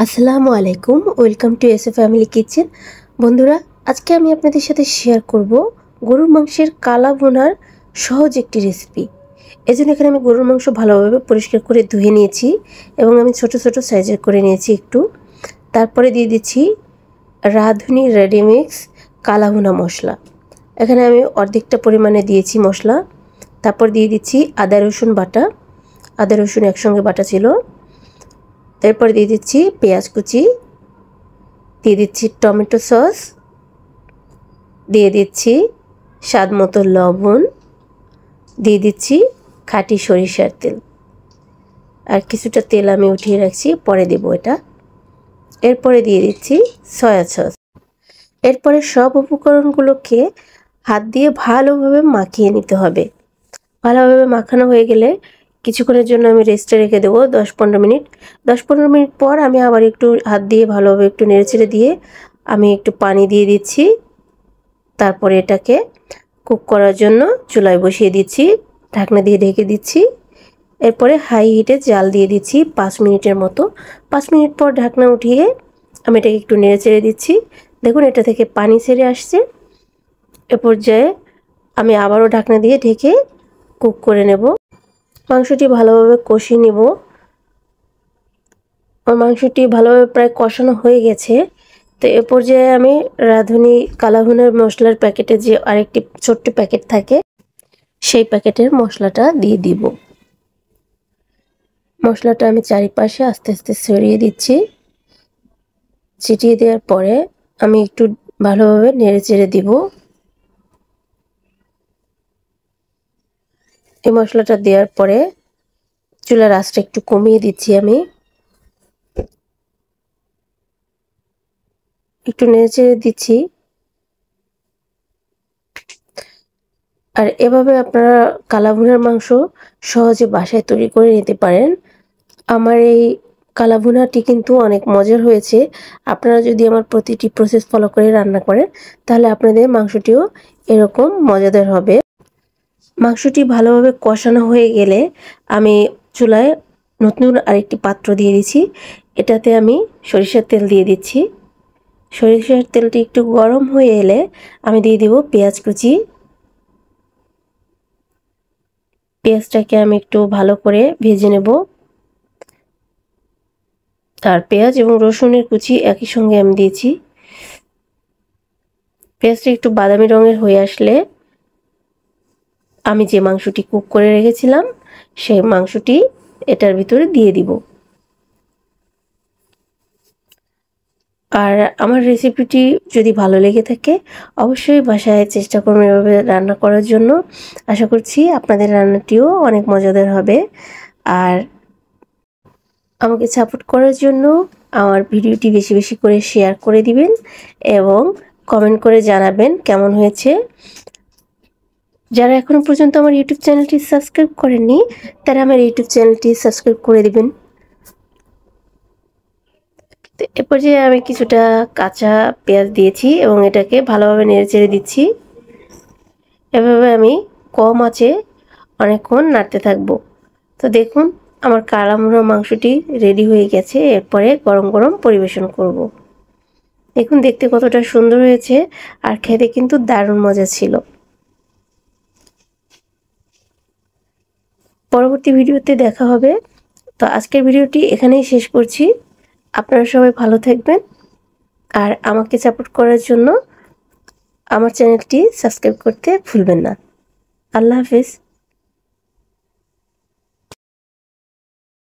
আসসালামু আলাইকুম, welcome to S A family kitchen. বন্ধুরা, আজকে আমি আপনাদের সাথে শেয়ার করব গরুর মাংসের কালা ভুনার সহজ একটি রেসিপি। এজন্য এখানে আমি গরুর মাংস ভালোভাবে পরিষ্কার করে ধুয়ে নিয়েছি এবং আমি ছোট ছোট সাইজের করে নিয়েছি একটু। তারপরে দিয়ে দিচ্ছি রাঁধুনি রেডিমিক্স কালা ভুনা মশলা। এখানে আমি অর্ধেকটা পরিমাণে দিয়েছি মশলা। তারপর দিয়ে দিচ্ছি আদা রসুন বাটা, আদা রসুন একসঙ্গে বাটা ছিল। এরপর দিয়ে দিচ্ছি পেঁয়াজ কুচি, দিয়ে দিচ্ছি টমেটো সস, দিয়ে দিচ্ছি স্বাদ মতো লবণ, দিয়ে দিচ্ছি খাঁটি সরিষার তেল, আর কিছুটা তেল আমি উঠিয়ে রাখছি, পরে দেব এটা। এরপরে দিয়ে দিচ্ছি সয়া সস। এরপরে সব উপকরণগুলোকে হাত দিয়ে ভালোভাবে মাখিয়ে নিতে হবে। ভালোভাবে মাখানো হয়ে গেলে কিছুক্ষণের জন্য আমি রেস্টে রেখে দেবো 10-15 মিনিট। 10-15 মিনিট পর আমি আবার একটু হাত দিয়ে ভালোভাবে একটু নেড়েচেড়ে দিয়ে আমি একটু পানি দিয়ে দিচ্ছি। তারপরে এটাকে কুক করার জন্য চুলায় বসিয়ে দিচ্ছি, ঢাকনা দিয়ে ঢেকে দিচ্ছি। এরপরে হাই হিটে জাল দিয়ে দিচ্ছি 5 মিনিটের মতো। 5 মিনিট পর ঢাকনা উঠিয়ে আমি এটাকে একটু নেড়েচেড়ে দিচ্ছি। দেখুন, এটা থেকে পানি ছেড়ে আসছে। এ পর্যায়ে আমি আবারও ঢাকনা দিয়ে ঢেকে কুক করে নেব। মাংসটি ভালোভাবে কষিয়ে নেব। আর মাংসটি ভালোভাবে প্রায় কষানো হয়ে গেছে। তো এ পর্যায়ে আমি রাঁধুনি কালা ভুনার মশলার প্যাকেটে যে আরেকটি ছোট্ট প্যাকেট থাকে, সেই প্যাকেটের মশলাটা দিয়ে দিব। মশলাটা আমি চারিপাশে আস্তে আস্তে ছড়িয়ে দিচ্ছি। ছিটিয়ে দেওয়ার পরে আমি একটু ভালোভাবে নেড়েচেড়ে দিব। এই মশলাটা দেওয়ার পরে চুলার আঁচটা একটু কমিয়ে দিচ্ছি। আমি একটু নেড়েচেড়ে দিচ্ছি। আর এভাবে আপনারা কালা ভুনার মাংস সহজে বাসায় তৈরি করে নিতে পারেন। আমার এই কালা ভুনাটি কিন্তু অনেক মজার হয়েছে। আপনারা যদি আমার প্রতিটি প্রসেস ফলো করে রান্না করেন, তাহলে আপনাদের মাংসটিও এরকম মজাদার হবে। মাংসটি ভালোভাবে কষানো হয়ে গেলে আমি চুলায় নতুন আরেকটি পাত্র দিয়ে দিচ্ছি। এটাতে আমি সরিষার তেল দিয়ে দিচ্ছি। সরিষার তেলটি একটু গরম হয়ে এলে আমি দিয়ে দিব পেঁয়াজ কুচি। পেঁয়াজটাকে আমি একটু ভালো করে ভেজে নেব। আর পেঁয়াজ এবং রসুনের কুচি একই সঙ্গে আমি দিয়েছি। পেঁয়াজটা একটু বাদামি রঙের হয়ে আসলে আমি যে মাংসটি কুক করে রেখেছিলাম, সেই মাংসটি এটার ভিতরে দিয়ে দিব। আর আমার রেসিপিটি যদি ভালো লেগে থাকে, অবশ্যই বাসায় চেষ্টা করুন এভাবে রান্না করার জন্য। আশা করছি আপনাদের রান্নাটিও অনেক মজাদার হবে। আর আমাকে সাপোর্ট করার জন্য আমার ভিডিওটি বেশি বেশি করে শেয়ার করে দিবেন এবং কমেন্ট করে জানাবেন কেমন হয়েছে। যারা এখনো পর্যন্ত আমার ইউটিউব চ্যানেলটি সাবস্ক্রাইব করেননি, তারা আমার ইউটিউব চ্যানেলটি সাবস্ক্রাইব করে দিবেন। তো এ পর্যায়ে আমি কিছুটা কাঁচা পেঁয়াজ দিয়েছি এবং এটাকে ভালোভাবে নেড়েচেড়ে দিচ্ছি। এভাবে আমি কম আঁচে অনেকক্ষণ নাড়তে থাকবো। তো দেখুন, আমার কালা ভুনা মাংসটি রেডি হয়ে গেছে। এরপরে গরম গরম পরিবেশন করব। দেখুন দেখতে কতটা সুন্দর হয়েছে, আর খেতে কিন্তু দারুণ মজা ছিল। পরবর্তী ভিডিওতে দেখা হবে। তো আজকের ভিডিওটি এখানেই শেষ করছি। আপনারা সবাই ভালো থাকবেন, আর আমাকে সাপোর্ট করার জন্য আমার চ্যানেলটি সাবস্ক্রাইব করতে ভুলবেন না। আল্লাহ হাফেজ।